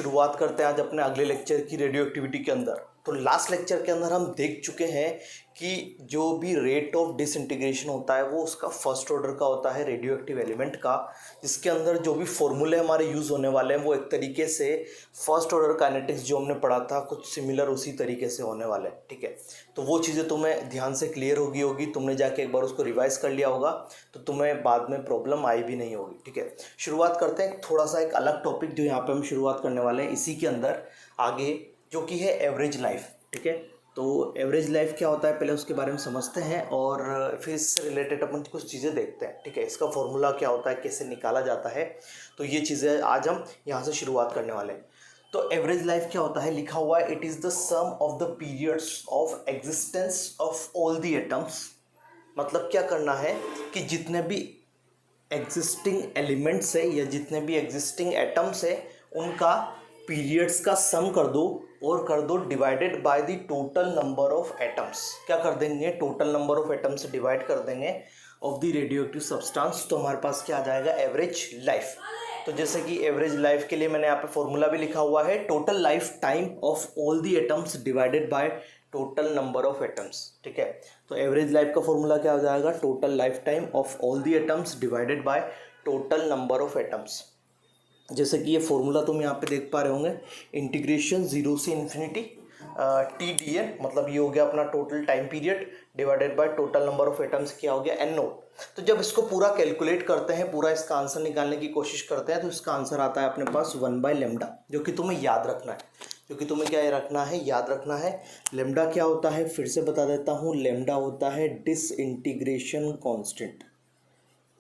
शुरुआत करते हैं आज अपने अगले लेक्चर की रेडियो एक्टिविटी के अंदर। तो लास्ट लेक्चर के अंदर हम देख चुके हैं कि जो भी रेट ऑफ डिसइंटीग्रेशन होता है वो उसका फर्स्ट ऑर्डर का होता है रेडियो एक्टिव एलिमेंट का, जिसके अंदर जो भी फॉर्मूले हमारे यूज़ होने वाले हैं वो एक तरीके से फर्स्ट ऑर्डर काइनेटिक्स जो हमने पढ़ा था कुछ सिमिलर उसी तरीके से होने वाले हैं। ठीक है, तो वो चीज़ें तुम्हें ध्यान से क्लियर होगी तुमने जाके एक बार उसको रिवाइज कर लिया होगा तो तुम्हें बाद में प्रॉब्लम आई भी नहीं होगी। ठीक है, शुरुआत करते हैं थोड़ा सा एक अलग टॉपिक जो यहाँ पे हम शुरुआत करने वाले हैं इसी के अंदर आगे, जो कि है एवरेज लाइफ। ठीक है, तो एवरेज लाइफ क्या होता है पहले उसके बारे में समझते हैं और फिर इससे रिलेटेड अपन कुछ चीज़ें देखते हैं। ठीक है, इसका फॉर्मूला क्या होता है, कैसे निकाला जाता है, तो ये चीज़ें आज हम यहाँ से शुरुआत करने वाले हैं। तो एवरेज लाइफ क्या होता है, लिखा हुआ है it is the sum of the periods of existence of all the atoms. मतलब क्या करना है कि जितने भी एग्जिस्टिंग एलिमेंट्स है या जितने भी एग्जिस्टिंग एटम्स है उनका पीरियड्स का सम कर दो और कर दो divided by the total number of atoms. क्या कर देंगे, टोटल नंबर ऑफ एटम्स से डिवाइड कर देंगे of the radio active substance, तो हमारे पास क्या आ जाएगा एवरेज लाइफ। तो जैसे कि एवरेज लाइफ के लिए मैंने यहाँ पे फॉर्मूला भी लिखा हुआ है, total life time of all the atoms divided by total number of atoms. ठीक है, तो एवरेज लाइफ का फॉर्मूला क्या हो जाएगा, total life time of all the atoms divided by total number of atoms. जैसे कि ये फॉर्मूला तुम यहाँ पे देख पा रहे होंगे, इंटीग्रेशन 0 से इन्फिनिटी टी डी एन, मतलब ये हो गया अपना total time period divided by total number of atoms, क्या हो गया एन नोट। तो जब इसको पूरा कैलकुलेट करते हैं, पूरा इसका आंसर निकालने की कोशिश करते हैं, तो इसका आंसर आता है अपने पास 1/λ, जो कि तुम्हें याद रखना है, जो कि तुम्हें क्या रखना है, याद रखना है। लेमडा क्या होता है फिर से बता देता हूँ, लेमडा होता है डिसइंटीग्रेशन कांस्टेंट,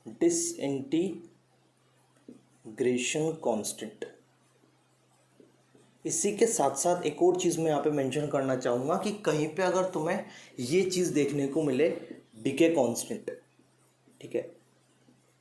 डिसइंटीग्रेशन कांस्टेंट। इसी के साथ साथ एक और चीज़ मैं यहाँ पे मेंशन करना चाहूँगा कि कहीं पे अगर तुम्हें ये चीज़ देखने को मिले डिके कांस्टेंट, ठीक है,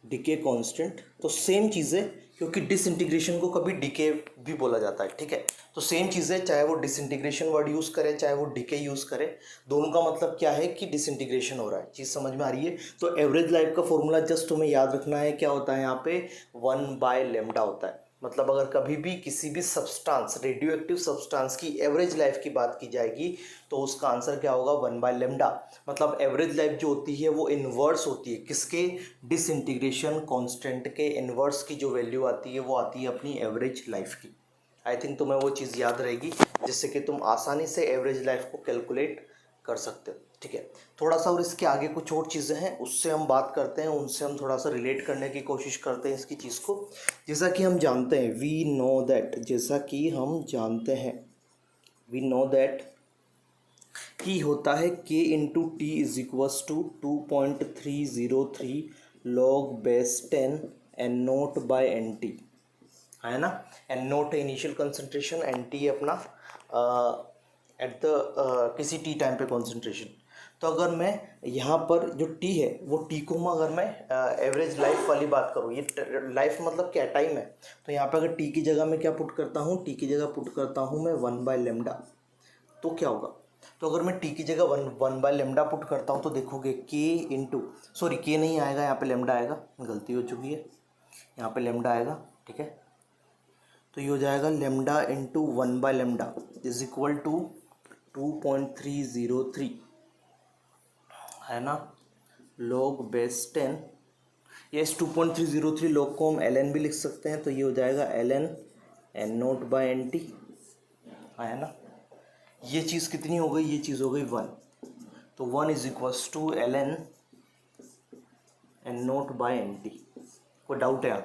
डिके कांस्टेंट, तो सेम चीज़ें, क्योंकि डिसइंटीग्रेशन को कभी डिके भी बोला जाता है। ठीक है, तो सेम चीज़ें, चाहे वो डिसइंटीग्रेशन वर्ड यूज़ करे चाहे वो डिके यूज़ करे, दोनों का मतलब क्या है कि डिसइंटीग्रेशन हो रहा है। चीज़ समझ में आ रही है। तो एवरेज लाइफ का फॉर्मूला जस्ट तुम्हें याद रखना है, क्या होता है यहाँ पे 1/λ होता है। मतलब अगर कभी भी किसी भी सब्सटेंस, रेडियो एक्टिव सब्सटेंस की एवरेज लाइफ की बात की जाएगी तो उसका आंसर क्या होगा 1/λ। मतलब एवरेज लाइफ जो होती है वो इन्वर्स होती है किसके, डिसइंटीग्रेशन कांस्टेंट के इन्वर्स की जो वैल्यू आती है वो आती है अपनी एवरेज लाइफ की। आई थिंक तुम्हें वो चीज़ याद रहेगी जिससे कि तुम आसानी से एवरेज लाइफ को कैलकुलेट कर सकते हो। ठीक है, थोड़ा सा और इसके आगे कुछ और चीज़ें हैं उससे हम बात करते हैं, उनसे हम थोड़ा सा रिलेट करने की कोशिश करते हैं इसकी चीज़ को। जैसा कि हम जानते हैं, वी नो दैट, जैसा कि हम जानते हैं, वी नो दैट कि होता है k into T is equals to 2.303 log base 10 N naught by N T, है ना। एन नोट है इनिशियल कंसंट्रेशन, एन टी है अपना एट द किसी टी टाइम पे कॉन्सेंट्रेशन। तो अगर मैं यहाँ पर जो टी है वो टी को अगर मैं एवरेज लाइफ वाली बात करूँ, ये लाइफ मतलब क्या टाइम है, तो यहाँ पे अगर टी की जगह मैं क्या पुट करता हूँ, टी की जगह पुट करता हूँ मैं 1/λ, तो क्या होगा, तो अगर मैं टी की जगह 1/λ पुट करता हूँ तो देखोगे के इंटू, सॉरी के नहीं आएगा यहाँ पे लेमडा आएगा, गलती हो चुकी है, यहाँ पे लेमडा आएगा। ठीक है, तो ये हो जाएगा lambda into 1/λ is equal to 2.303, है ना, log बेस 10। ये इस 2.303 log को हम ln भी लिख सकते हैं, तो ये हो जाएगा ln N naught by N T, है ना। ये चीज़ कितनी हो गई, ये चीज़ हो गई 1, तो 1 is equals to ln N naught by N T. कोई डाउट है यहाँ,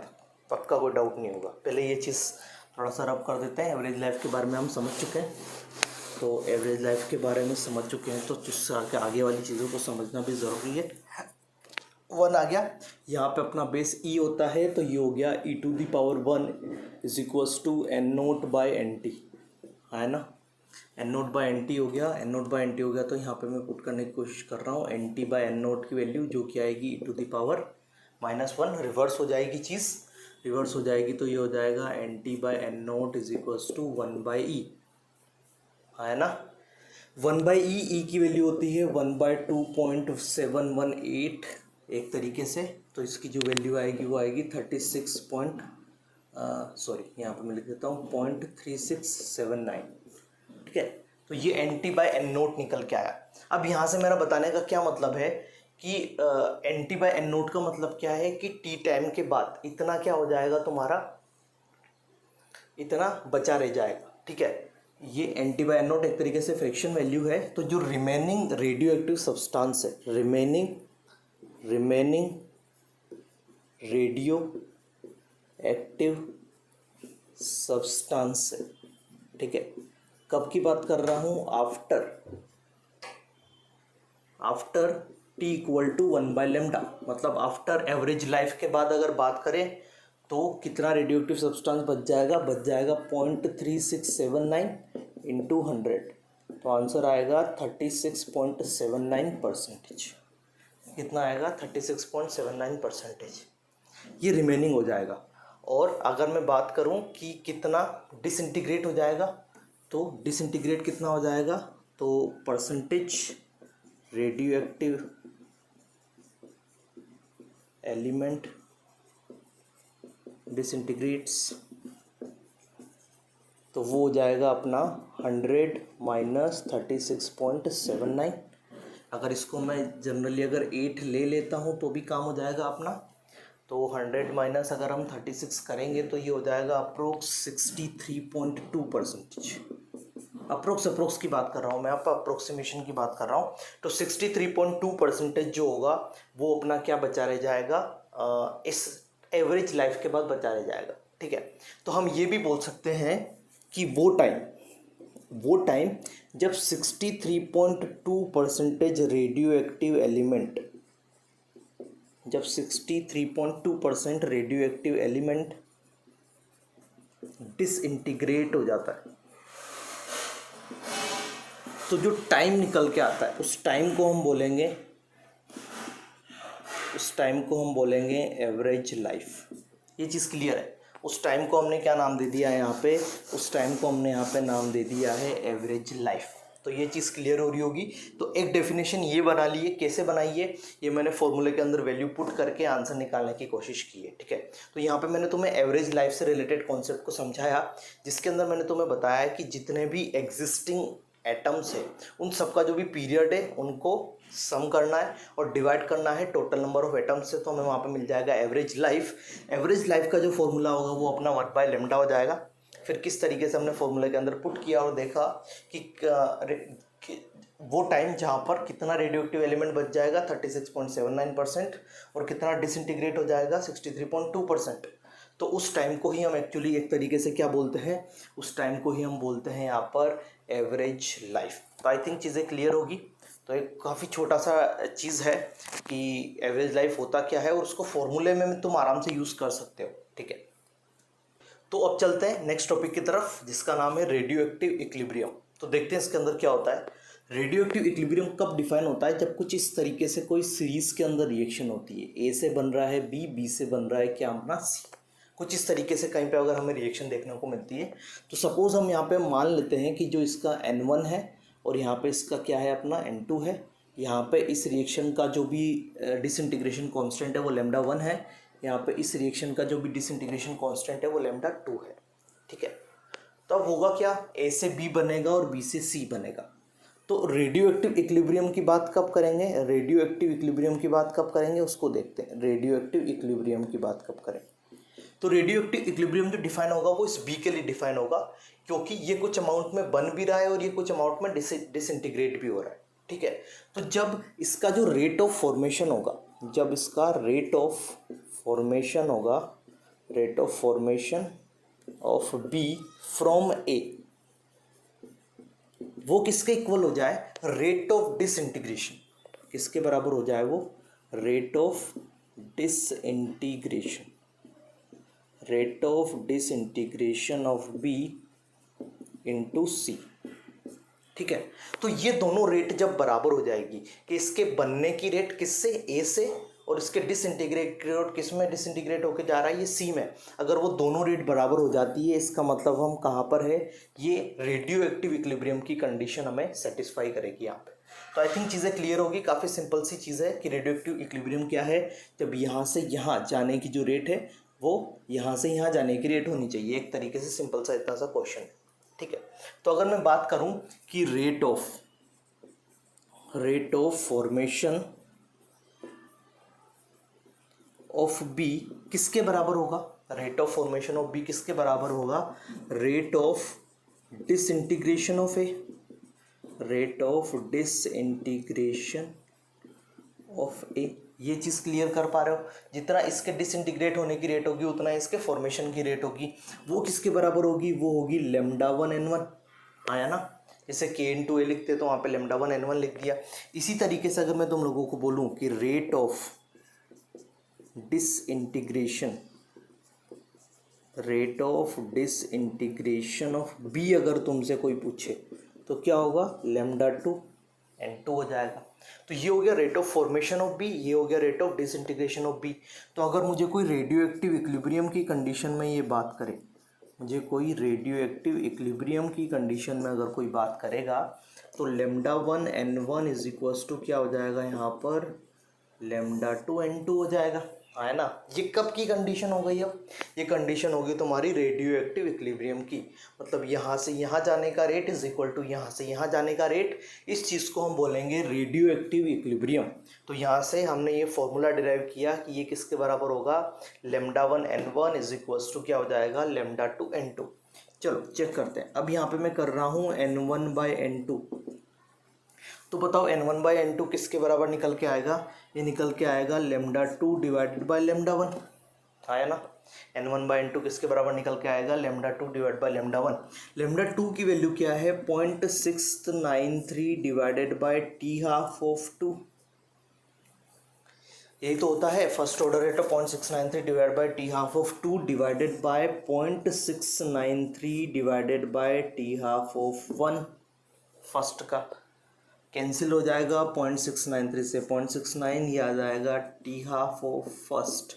पक्का कोई डाउट नहीं होगा। पहले ये चीज़ थोड़ा सा रब कर देते हैं। एवरेज लाइफ के बारे में हम समझ चुके हैं, तो एवरेज लाइफ के बारे में समझ चुके हैं तो उससे आगे वाली चीज़ों को समझना भी ज़रूरी है। 1 आ गया, यहाँ पे अपना बेस ई होता है, तो ये हो गया e⁻1 is equals to N naught by N T, है ना। N naught by N T हो गया, N naught by N T हो गया, तो यहाँ पे मैं पुट करने की कोशिश कर रहा हूँ N T by N naught की वैल्यू, जो कि आएगी e⁻⁻1, रिवर्स हो जाएगी चीज़, रिवर्स हो जाएगी, तो ये हो जाएगा N T by N naught is equals to 1/e, है ना। 1/e, ई की वैल्यू होती है 1/2.718 एक तरीके से, तो इसकी जो वैल्यू आएगी वो आएगी 36.1 सॉरी यहाँ पे मैं लिख देता हूँ 0.3679, ठीक है। तो ये NT बाय N नोट निकल के आया। अब यहाँ से मेरा बताने का क्या मतलब है कि NT बाय N नोट का मतलब क्या है कि टी टाइम के बाद इतना क्या हो जाएगा तुम्हारा, इतना बचा रह जाएगा, ठीक है। ये NT बाय N नोट एक तरीके से फ्रिक्शन वैल्यू है। तो जो रिमेनिंग रेडियो एक्टिव सब्सटेंस है, रिमेनिंग रेडियो एक्टिव सब्सटेंस है, ठीक है। कब की बात कर रहा हूँ, आफ्टर t इक्वल टू 1/λ, मतलब आफ्टर एवरेज लाइफ के बाद अगर बात करें तो कितना रेडियो एक्टिव सब्सटेंस बच जाएगा 0.3679 इंटू 100, तो आंसर आएगा 36.79%। कितना आएगा 36.79%, ये रिमेनिंग हो जाएगा। और अगर मैं बात करूं कि कितना डिसइंटीग्रेट हो जाएगा, तो डिसइंटीग्रेट कितना हो जाएगा, तो परसेंटेज रेडियो एक्टिव एलिमेंट डिसइंटीग्रेट्स, तो वो हो जाएगा अपना 100 माइनस 36.79। अगर इसको मैं जनरली अगर 8 ले लेता हूँ तो भी काम हो जाएगा अपना। तो 100 माइनस अगर हम 36 करेंगे तो ये हो जाएगा अप्रोक्स 63.2%। अप्रोक्स की बात कर रहा हूँ मैं, आप अप्रोक्सीमेशन की बात कर रहा हूँ। तो 63.2% जो होगा वो अपना क्या बचा रह जाएगा, इस एवरेज लाइफ के बाद बचा रह जाएगा, ठीक है। तो हम ये भी बोल सकते हैं कि वो टाइम जब 63.2% रेडियो एक्टिव एलिमेंट, जब 63.2% रेडियो एक्टिव एलिमेंट डिसइंटीग्रेट हो जाता है, तो जो टाइम निकल के आता है उस टाइम को हम बोलेंगे एवरेज लाइफ। ये चीज़ क्लियर है। उस टाइम को हमने क्या नाम दे दिया है यहाँ पे, उस टाइम को हमने यहाँ पे नाम दे दिया है एवरेज लाइफ। तो ये चीज़ क्लियर हो रही होगी। तो एक डेफिनेशन ये बना ली है, कैसे बनाई है, ये मैंने फॉर्मूले के अंदर वैल्यू पुट करके आंसर निकालने की कोशिश की है, ठीक है। तो यहाँ पे मैंने तुम्हें एवरेज लाइफ से रिलेटेड कॉन्सेप्ट को समझाया, जिसके अंदर मैंने तुम्हें बताया कि जितने भी एग्जिस्टिंग एटम्स है उन सबका जो भी पीरियड है उनको सम करना है और डिवाइड करना है टोटल नंबर ऑफ एटम्स से, तो हमें वहाँ पे मिल जाएगा एवरेज लाइफ। एवरेज लाइफ का जो फॉर्मूला होगा वो अपना 1/λ हो जाएगा। फिर किस तरीके से हमने फॉर्मूले के अंदर पुट किया और देखा कि वो टाइम जहाँ पर कितना रेडियो एक्टिव एलिमेंट बच जाएगा 36.79% और कितना डिसइंटीग्रेट हो जाएगा 63.2%। तो उस टाइम को ही हम एक्चुअली एक तरीके से क्या बोलते हैं, उस टाइम को ही हम बोलते हैं यहाँ पर एवरेज लाइफ। तो आई थिंक चीज़ें क्लियर होगी। तो एक काफ़ी छोटा सा चीज़ है कि एवरेज लाइफ होता क्या है और उसको फॉर्मूले में तुम आराम से यूज़ कर सकते हो, ठीक है। तो अब चलते हैं नेक्स्ट टॉपिक की तरफ, जिसका नाम है रेडियो एक्टिव इक्विलिब्रियम। तो देखते हैं इसके अंदर क्या होता है। रेडियो एक्टिव इक्विलिब्रियम कब डिफाइन होता है, जब कुछ इस तरीके से कोई सीरीज के अंदर रिएक्शन होती है, ए से बन रहा है बी, बी से बन रहा है क्या अपना सी, कुछ इस तरीके से कहीं पे अगर हमें रिएक्शन देखने को मिलती है। तो सपोज हम यहाँ पे मान लेते हैं कि जो इसका N1 है और यहाँ पे इसका क्या है अपना N2 है, यहाँ पे इस रिएक्शन का जो भी डिसइंटीग्रेशन कांस्टेंट है वो λ1 है, यहाँ पे इस रिएक्शन का जो भी डिसइंटीग्रेशन कांस्टेंट है वो λ2 है, ठीक है। तो अब होगा क्या, ए से बी बनेगा और बी से सी बनेगा। तो रेडियो एक्टिव इक्विलिब्रियम की बात कब करेंगे, रेडियो एक्टिव इक्विलिब्रियम की बात कब करेंगे उसको देखते हैं। रेडियो एक्टिव इक्विलिब्रियम की बात कब करें, तो रेडियो एक्टिव इक्विलिब्रियम जो डिफाइन होगा वो इस बी के लिए डिफाइन होगा, क्योंकि ये कुछ अमाउंट में बन भी रहा है और ये कुछ अमाउंट में डिसइंटीग्रेट भी हो रहा है, ठीक है। तो जब इसका जो रेट ऑफ फॉर्मेशन होगा, जब इसका rate of formation of B from A वो किसके इक्वल हो जाए, रेट ऑफ डिसइंटीग्रेशन, किसके बराबर हो जाए वो, rate of disintegration of B into C, ठीक है। तो ये दोनों रेट जब बराबर हो जाएगी कि इसके बनने की रेट किससे, ए से, और इसके डिसइंटीग्रेट रेट किस में डिसइंटीग्रेट होकर जा रहा है, ये सी में, अगर वो दोनों रेट बराबर हो जाती है इसका मतलब हम कहाँ पर है, ये रेडियो एक्टिव इक्विलिब्रियम की कंडीशन हमें सेटिस्फाई करेगी यहाँ पे। तो आई थिंक चीज़ें क्लियर होगी। काफ़ी सिंपल सी चीज़ है कि रेडियो एक्टिव इक्विलिब्रियम क्या है, जब यहाँ से यहाँ जाने की जो रेट है वो यहाँ से यहाँ जाने की रेट होनी चाहिए। एक तरीके से सिंपल सा इतना सा क्वेश्चन है, ठीक है। तो अगर मैं बात करूँ कि rate of formation of B किसके बराबर होगा, rate of formation of B किसके बराबर होगा, rate of disintegration of A, rate of disintegration of A. ये चीज़ क्लियर कर पा रहे हो, जितना इसके डिसइंटीग्रेट होने की रेट होगी उतना इसके फॉर्मेशन की रेट होगी, वो किसके बराबर होगी, वो होगी λ1n1। आया ना, जैसे k/a लिखते तो वहाँ पे λ1n1 लिख दिया। इसी तरीके से अगर मैं तुम लोगों को बोलूँ कि rate of disintegration of B अगर तुमसे कोई पूछे तो क्या होगा, λ2n2 हो जाएगा। तो ये हो गया rate of formation of B, ये हो गया rate of disintegration of B. तो अगर मुझे कोई रेडियो एक्टिव इक्विलिब्रियम की कंडीशन में ये बात करे, मुझे कोई रेडियो एक्टिव इक्विलिब्रियम की कंडीशन में अगर कोई बात करेगा तो λ1n1 इज इक्वल्स टू क्या हो जाएगा, यहाँ पर λ2n2 हो जाएगा। है ना, ये कब की कंडीशन हो गई, अब ये कंडीशन होगी तुम्हारी रेडियो एक्टिव इक्विलिब्रियम की, मतलब यहाँ से यहाँ जाने का रेट इज इक्वल टू यहाँ से यहाँ जाने का रेट। इस चीज़ को हम बोलेंगे रेडियो एक्टिव इक्विलिब्रियम। तो यहाँ से हमने ये फॉर्मूला डिराइव किया कि ये किसके बराबर होगा, λ1n1 इज इक्वल्स टू क्या हो जाएगा, λ2n2। चलो चेक करते हैं। अब यहाँ पे मैं कर रहा हूँ n1/n2, तो बताओ n1/n2 किसके बराबर निकल के आएगा, ये निकल के आएगा λ2 डिवाइडेड बाय λ1। आया ना, n1/n2 किसके बराबर निकल के आएगा, λ2 डिवाइड बाय λ1। λ2 की वैल्यू क्या है, 0.693 डिवाइडेड बाय t12/2। यही तो होता है first order rate of 0.693 divide by t12/2 divided by 0.693 divided by t12/1। First का कैंसिल हो जाएगा 0.693 से 0.69, ये आ जाएगा t12/1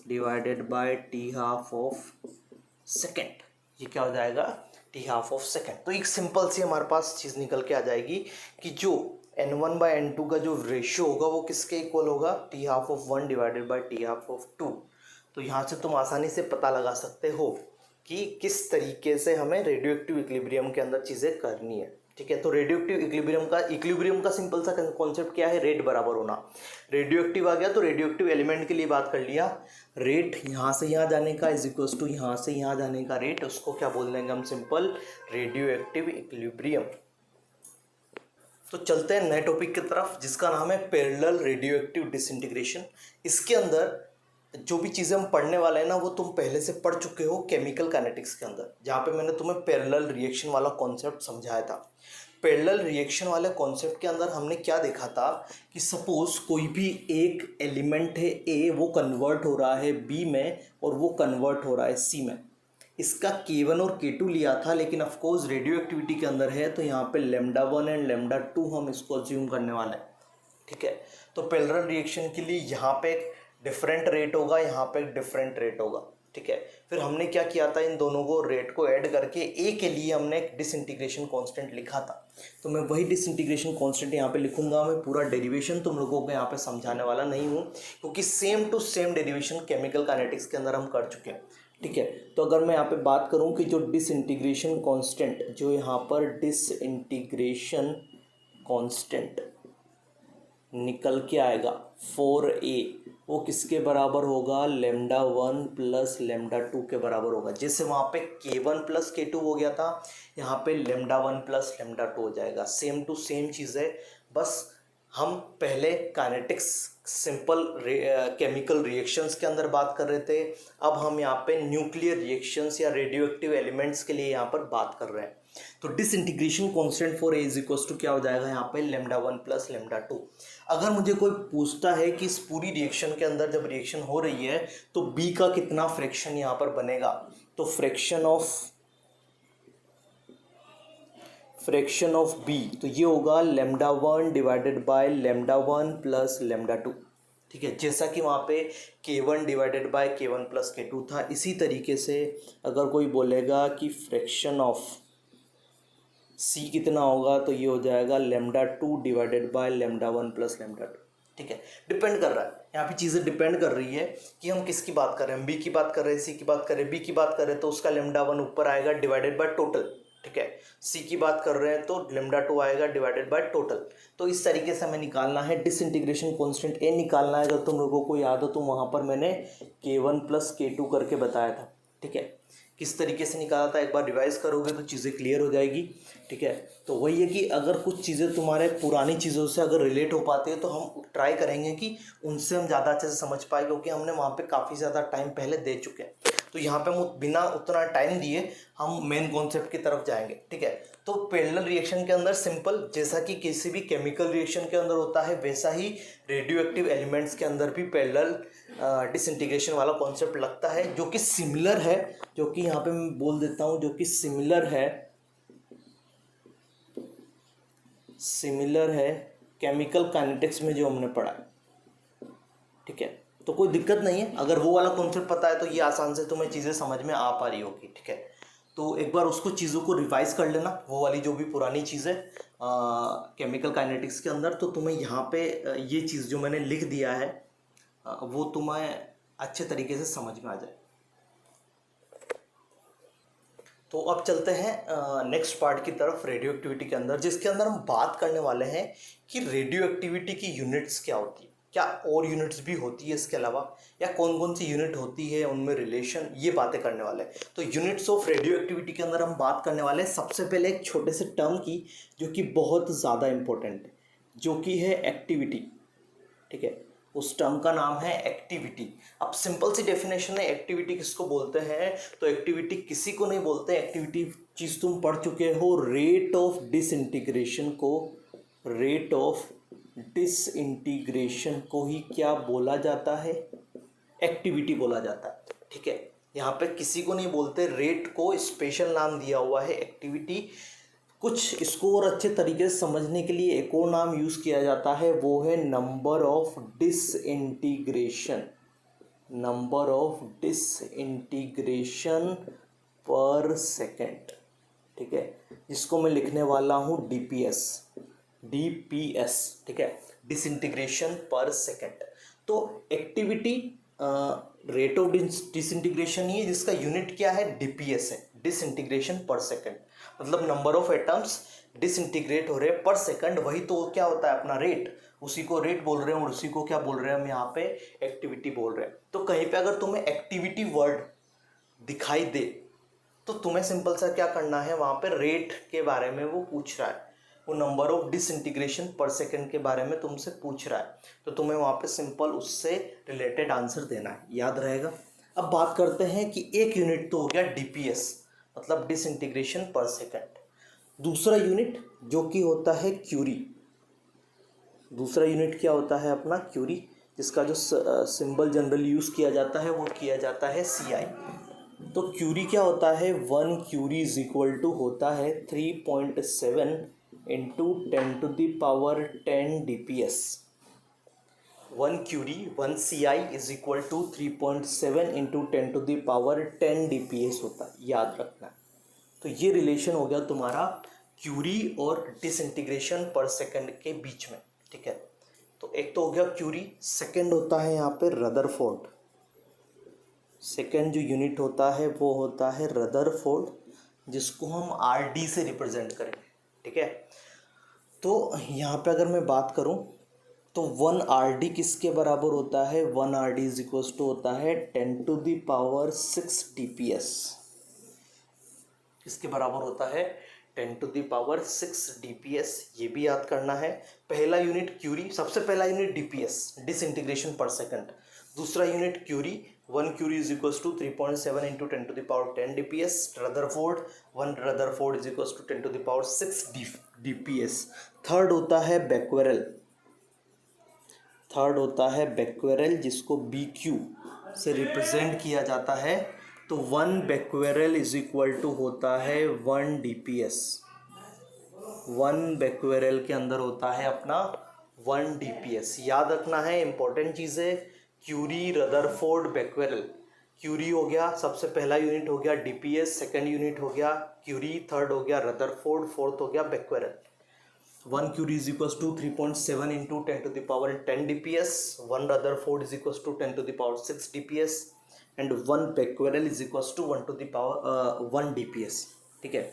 डिवाइडेड बाय t12/2। ये क्या हो जाएगा, t12/2। तो एक सिंपल सी हमारे पास चीज़ निकल के आ जाएगी कि जो n1/n2 का जो रेशियो होगा वो किसके इक्वल होगा, t12/1 डिवाइडेड बाय t12/2। तो यहाँ से तुम आसानी से पता लगा सकते हो कि किस तरीके से हमें रेडियो एक्टिव इक्विलिब्रियम के अंदर चीज़ें करनी है, ठीक है। तो रेडियो एक्टिव इक्विलिब्रियम का सिंपल सा कॉन्सेप्ट क्या है, रेट बराबर होना। रेडियो एक्टिव आ गया तो रेडियो एक्टिव एलिमेंट के लिए बात कर लिया, रेट यहाँ से यहाँ जाने का इज इक्वल्स टू यहाँ से यहाँ जाने का रेट, उसको क्या बोल देंगे हम, सिंपल रेडियो एक्टिव इक्विलिब्रियम। तो चलते हैं नए टॉपिक की तरफ जिसका नाम है पैरेलल रेडियो एक्टिव डिसइंटीग्रेशन। इसके अंदर जो भी चीज़ें हम पढ़ने वाले हैं ना वो तुम पहले से पढ़ चुके हो केमिकल काइनेटिक्स के अंदर, जहाँ पे मैंने तुम्हें पैरेलल रिएक्शन वाला कॉन्सेप्ट समझाया था। पैरेलल रिएक्शन वाले कॉन्सेप्ट के अंदर हमने क्या देखा था कि सपोज कोई भी एक एलिमेंट है ए, वो कन्वर्ट हो रहा है बी में और वो कन्वर्ट हो रहा है सी में। इसका K1 और K2 लिया था, लेकिन ऑफकोर्स रेडियो एक्टिविटी के अंदर है तो यहाँ पे λ1 एंड λ2 हम इसको अज्यूम करने वाले हैं, ठीक है। तो पैरेलल रिएक्शन के लिए यहाँ पे एक डिफरेंट रेट होगा, यहाँ पे एक डिफरेंट रेट होगा, ठीक है। फिर हमने क्या किया था, इन दोनों को रेट को ऐड करके ए के लिए हमने एक डिसइंटीग्रेशन कांस्टेंट लिखा था। तो मैं वही डिसइंटीग्रेशन कांस्टेंट यहाँ पे लिखूंगा। मैं पूरा डेरिवेशन तुम लोगों को यहाँ पे समझाने वाला नहीं हूँ, क्योंकि same to same derivation chemical kinetics के अंदर हम कर चुके हैं, ठीक है। तो अगर मैं यहाँ पे बात करूँ कि जो डिसइंटीग्रेशन कांस्टेंट, जो यहाँ पर डिसइंटीग्रेशन कांस्टेंट निकल के आएगा 4a, वो किसके बराबर होगा, λ1 प्लस λ2 के बराबर होगा। जैसे वहाँ पे K1 प्लस K2 हो गया था, यहाँ पे λ1 प्लस λ2 हो जाएगा। सेम टू सेम चीज़ है, बस हम पहले काइनेटिक्स सिंपल केमिकल रिएक्शंस के अंदर बात कर रहे थे, अब हम यहाँ पे न्यूक्लियर रिएक्शंस या रेडियो एक्टिव एलिमेंट्स के लिए यहाँ पर बात कर रहे हैं। तो disintegration constant for A is equal to क्या हो जाएगा, यहाँ पे λ1 प्लस λ2। अगर मुझे कोई पूछता है कि इस पूरी रिएक्शन के अंदर जब रिएक्शन हो रही है तो बी का कितना फ्रैक्शन यहाँ पर बनेगा, तो फ्रैक्शन ऑफ बी तो ये होगा λ1 डिवाइडेड बाय λ1 प्लस λ2, ठीक है। जैसा कि वहाँ पे K1 divided by K1 plus K2 था, इसी तरीके से अगर कोई बोलेगा कि फ्रैक्शन ऑफ C कितना होगा तो ये हो जाएगा λ2 डिवाइडेड बाय λ1 प्लस λ2। ठीक है, डिपेंड कर रहा है, यहाँ पे चीज़ें डिपेंड कर रही है कि हम किसकी बात कर रहे हैं, बी की बात कर रहे हैं, सी की बात कर रहे हैं, बी की बात कर रहे हैं तो उसका लेमडा 1 ऊपर आएगा डिवाइडेड बाय टोटल, ठीक है, सी की बात कर रहे हैं तो लेमडा 2 आएगा डिवाइडेड बाय टोटल। तो इस तरीके से हमें निकालना है, डिसइंटीग्रेशन कांस्टेंट ए निकालना है। अगर तुम लोगों को याद हो तो वहाँ पर मैंने k1 प्लस k2 करके बताया था, ठीक है, किस तरीके से निकाला था, एक बार रिवाइज करोगे तो चीज़ें क्लियर हो जाएगी, ठीक है। तो वही है कि अगर कुछ चीज़ें तुम्हारे पुरानी चीज़ों से अगर रिलेट हो पाती है तो हम ट्राई करेंगे कि उनसे हम ज़्यादा अच्छे से समझ पाए, क्योंकि हमने वहाँ पे काफ़ी ज़्यादा टाइम पहले दे चुके हैं। तो यहाँ पे हम बिना उतना टाइम दिए हम मेन कॉन्सेप्ट की तरफ जाएंगे, ठीक है। तो पैरेलल रिएक्शन के अंदर सिंपल, जैसा कि किसी भी केमिकल रिएक्शन के अंदर होता है, वैसा ही रेडियो एक्टिव एलिमेंट्स के अंदर भी पैरेलल डिसइंटीग्रेशन वाला कॉन्सेप्ट लगता है, जो कि सिमिलर है, जो कि यहाँ पे मैं बोल देता हूँ, जो कि सिमिलर है केमिकल काइनेटिक्स में जो हमने पढ़ा है, ठीक है। तो कोई दिक्कत नहीं है, अगर वो वाला कॉन्सेप्ट पता है तो ये आसान से तुम्हें चीज़ें समझ में आ पा रही होगी, ठीक है। तो एक बार उसको चीज़ों को रिवाइज कर लेना, वो वाली जो भी पुरानी चीज़ है केमिकल काइनेटिक्स के अंदर, तो तुम्हें यहाँ पे ये चीज़ जो मैंने लिख दिया है वो तुम्हें अच्छे तरीके से समझ में आ जाए। तो अब चलते हैं नेक्स्ट पार्ट की तरफ, रेडियो एक्टिविटी के अंदर, जिसके अंदर हम बात करने वाले हैं कि रेडियो एक्टिविटी की यूनिट्स क्या होती है, क्या और यूनिट्स भी होती है इसके अलावा, या कौन कौन सी यूनिट होती है, उनमें रिलेशन, ये बातें करने वाले हैं। तो यूनिट्स ऑफ रेडियो एक्टिविटी के अंदर हम बात करने वाले हैं सबसे पहले एक छोटे से टर्म की, जो कि बहुत ज़्यादा इंपॉर्टेंट है, जो कि है एक्टिविटी, ठीक है। उस टर्म का नाम है एक्टिविटी। अब सिंपल सी डेफिनेशन है, एक्टिविटी किसको बोलते हैं, तो एक्टिविटी किसी को नहीं बोलते, एक्टिविटी चीज़ तुम पढ़ चुके हो, रेट ऑफ डिसइंटीग्रेशन को, रेट ऑफ डिसइंटीग्रेशन को ही क्या बोला जाता है, एक्टिविटी बोला जाता है, ठीक है। यहाँ पे किसी को नहीं बोलते, रेट को स्पेशल नाम दिया हुआ है एक्टिविटी। कुछ इसको और अच्छे तरीके से समझने के लिए एक और नाम यूज़ किया जाता है, वो है number of disintegration, number of disintegration पर सेकेंड, ठीक है, जिसको मैं लिखने वाला हूँ डीपीएस, ठीक है, डिसइंटीग्रेशन पर सेकेंड। तो एक्टिविटी रेट ऑफ डिसइंटीग्रेशन ही है, जिसका यूनिट क्या है, डीपीएस है, डिसइंटीग्रेशन पर सेकेंड, मतलब नंबर ऑफ एटम्स डिसइंटीग्रेट हो रहे हैं पर सेकंड, वही तो क्या होता है अपना रेट, उसी को रेट बोल रहे हैं, और उसी को क्या बोल रहे हैं हम यहाँ पे, एक्टिविटी बोल रहे हैं। तो कहीं पे अगर तुम्हें एक्टिविटी वर्ड दिखाई दे तो तुम्हें सिंपल सा क्या करना है, वहाँ पे रेट के बारे में वो पूछ रहा है, वो number of disintegration per second के बारे में तुमसे पूछ रहा है, तो तुम्हें वहाँ पे सिंपल उससे रिलेटेड आंसर देना है, याद रहेगा। अब बात करते हैं कि एक यूनिट तो हो गया डीपीएस, मतलब डिसइंटीग्रेशन पर सेकंड। दूसरा यूनिट जो कि होता है क्यूरी, दूसरा यूनिट क्या होता है अपना, क्यूरी, जिसका जो सिंबल जनरली यूज़ किया जाता है वो किया जाता है CI। तो क्यूरी क्या होता है, 1 क्यूरी इज इक्वल टू होता है 3.7 into 10⁻10 DPS। 1 curie 1 CI is equal to 3.7 into 10⁻10 DPS होता है, याद रखना। तो ये रिलेशन हो गया तुम्हारा क्यूरी और डिसइंटीग्रेशन पर सेकंड के बीच में, ठीक है। तो एक तो हो गया क्यूरी, सेकंड होता है यहाँ पे रदरफोर्ड, सेकंड जो यूनिट होता है वो होता है रदरफोर्ड, जिसको हम RD से रिप्रेजेंट करेंगे, ठीक है। तो यहाँ पे अगर मैं बात करूँ तो 1 RD किसके बराबर होता है, 1 RD इज इक्वल टू होता है 10⁻6 DPS, इसके बराबर होता है 10⁻6 DPS, ये भी याद करना है। पहला यूनिट क्यूरी, सबसे पहला unit DPS, disintegration per second, दूसरा unit curie, 1 curie is equal to 3.7 into 10⁻10 DPS, rutherford 1 rutherford is equal to 10⁻6 DPS। Third होता है बैक्वेरल, थर्ड होता है बैक्वेरल, जिसको BQ से रिप्रेजेंट किया जाता है। तो 1 बैक्वेरल इज इक्वल टू होता है 1 DPS, 1 बैक्वेरल के अंदर होता है अपना 1 DPS, याद रखना है, इंपॉर्टेंट चीज़ है। क्यूरी, रदरफोर्ड, बैक्वेरल, क्यूरी हो गया सबसे पहला यूनिट हो गया, DPS सेकंड यूनिट हो गया क्यूरी, थर्ड हो गया रदरफोर्ड, फोर्थ हो गया बैक्वेरल। 1 curie is equals to 3.7 into 10 to the power 10 dps, 1 Rutherford is equals to 10 to the power 6 dps and 1 becquerel is equals to 1 to the power 1 dps। ठीक है,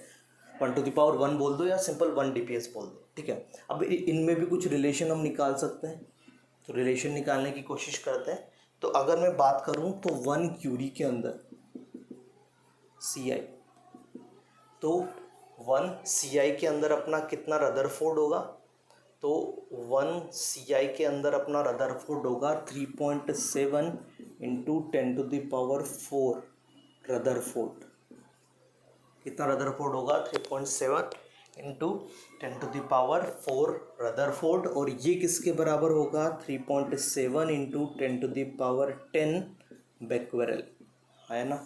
1 to the power 1 बोल दो या simple 1 dps बोल दो। ठीक है, अब इनमें भी कुछ रिलेशन हम निकाल सकते हैं, तो रिलेशन निकालने की कोशिश करते हैं। तो अगर मैं बात करूं तो 1 क्यूरी के अंदर Ci, तो 1 Ci के अंदर अपना कितना रदरफोर्ड होगा, तो 1 Ci के अंदर अपना रदरफोर्ड होगा 3.7 into 10 to the power 4 Rutherford. कितना रदरफोर्ड होगा, 3.7 into 10 to the power 4 Rutherford, और ये किसके बराबर होगा, 3.7 into 10 to the power 10 becquerel, है ना।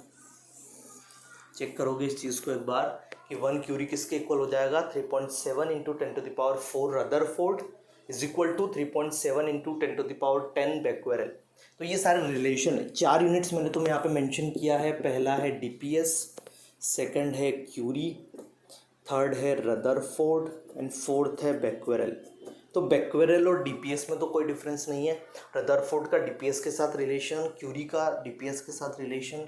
चेक करोगे इस चीज़ को एक बार कि 1 क्यूरी किसके इक्वल हो जाएगा, 3.7 into 10 to the power 4 Rutherford is equal to 3.7 into 10 to the power 10 becquerel। तो ये सारे रिलेशन है। 4 यूनिट्स मैंने तुम्हें यहाँ पे मेंशन किया है। पहला है डीपीएस, सेकंड है क्यूरी, थर्ड है रदरफोर्ड एंड फोर्थ है becquerel। तो becquerel और डीपीएस में तो कोई डिफरेंस नहीं है। रदरफोर्ड का डीपीएस के साथ रिलेशन, क्यूरी का डीपीएस के साथ रिलेशन,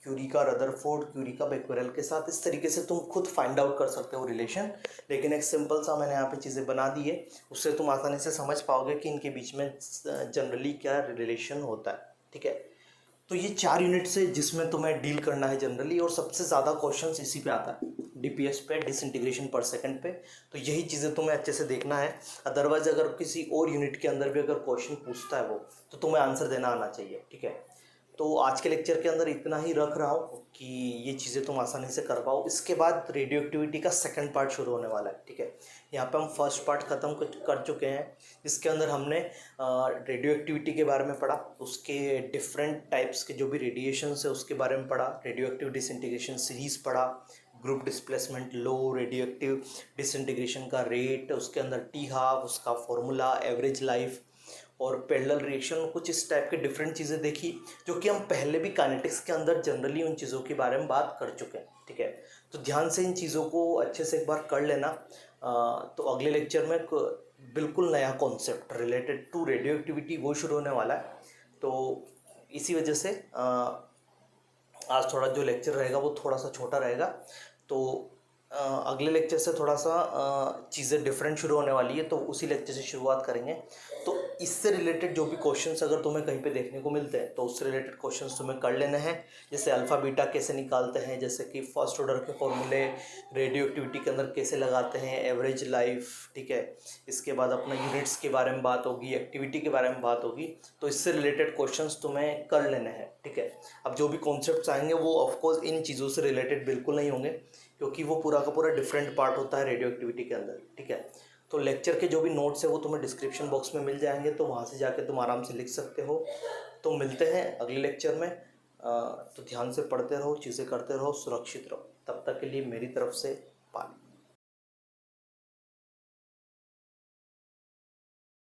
क्यूरी का रदरफोर्ड, क्यूरी का becquerel के साथ, इस तरीके से तुम खुद फाइंड आउट कर सकते हो रिलेशन। लेकिन एक सिंपल सा मैंने यहाँ पे चीज़ें बना दी है, उससे तुम आसानी से समझ पाओगे कि इनके बीच में जनरली क्या रिलेशन होता है। ठीक है, तो ये 4 यूनिट्स है जिसमें तुम्हें डील करना है जनरली, और सबसे ज़्यादा क्वेश्चंस इसी पे आता है, डीपीएस पे, डिसइंटीग्रेशन पर सेकंड पे। तो यही चीज़ें तुम्हें अच्छे से देखना है। अदरवाइज अगर किसी और यूनिट के अंदर भी अगर क्वेश्चन पूछता है वो, तो तुम्हें आंसर देना आना चाहिए। ठीक है, तो आज के लेक्चर के अंदर इतना ही रख रहा हूँ कि ये चीज़ें तुम आसानी से कर पाओ। इसके बाद रेडियो एक्टिविटी का सेकंड पार्ट शुरू होने वाला है। ठीक है, यहाँ पे हम फर्स्ट पार्ट ख़त्म कर चुके हैं, जिसके अंदर हमने रेडियो एक्टिविटी के बारे में पढ़ा, उसके डिफरेंट टाइप्स के जो भी रेडिएशंस है उसके बारे में पढ़ा, रेडियो एक्टिव डिसइंटीग्रेशन सीरीज़ पढ़ा, ग्रुप डिस्प्लेसमेंट लो, रेडियो एक्टिव डिसइंटीग्रेशन का रेट, उसके अंदर टी हाफ, उसका फॉर्मूला, एवरेज लाइफ और पैरेलल रिएक्शन, कुछ इस टाइप के डिफरेंट चीज़ें देखी जो कि हम पहले भी काइनेटिक्स के अंदर जनरली उन चीज़ों के बारे में बात कर चुके हैं। ठीक है, तो ध्यान से इन चीज़ों को अच्छे से एक बार कर लेना। तो अगले लेक्चर में बिल्कुल नया concept related to radioactivity वो शुरू होने वाला है। तो इसी वजह से आज थोड़ा जो लेक्चर रहेगा वो थोड़ा सा छोटा रहेगा। तो अगले लेक्चर से थोड़ा सा चीज़ें डिफरेंट शुरू होने वाली है, तो उसी लेक्चर से शुरुआत करेंगे। तो इससे रिलेटेड जो भी क्वेश्चंस अगर तुम्हें कहीं पे देखने को मिलते हैं तो उससे रिलेटेड क्वेश्चंस तुम्हें कर लेने हैं। जैसे अल्फ़ा बीटा कैसे निकालते हैं, जैसे कि फर्स्ट ऑर्डर के फॉर्मूले रेडियो एक्टिविटी के अंदर कैसे लगाते हैं, एवरेज लाइफ। ठीक है, इसके बाद अपना यूनिट्स के बारे में बात होगी, एक्टिविटी के बारे में बात होगी, तो इससे रिलेटेड क्वेश्चंस तुम्हें कर लेने हैं। ठीक है, अब जो भी कॉन्सेप्ट्स आएंगे वो ऑफकोर्स इन चीज़ों से रिलेटेड बिल्कुल नहीं होंगे, क्योंकि वो पूरा का पूरा डिफरेंट पार्ट होता है रेडियो एक्टिविटी के अंदर। ठीक है, तो लेक्चर के जो भी नोट्स है वो तुम्हें डिस्क्रिप्शन बॉक्स में मिल जाएंगे, तो वहाँ से जाके तुम आराम से लिख सकते हो। तो मिलते हैं अगले लेक्चर में। तो ध्यान से पढ़ते रहो, चीज़ें करते रहो, सुरक्षित रहो। तब तक के लिए मेरी तरफ से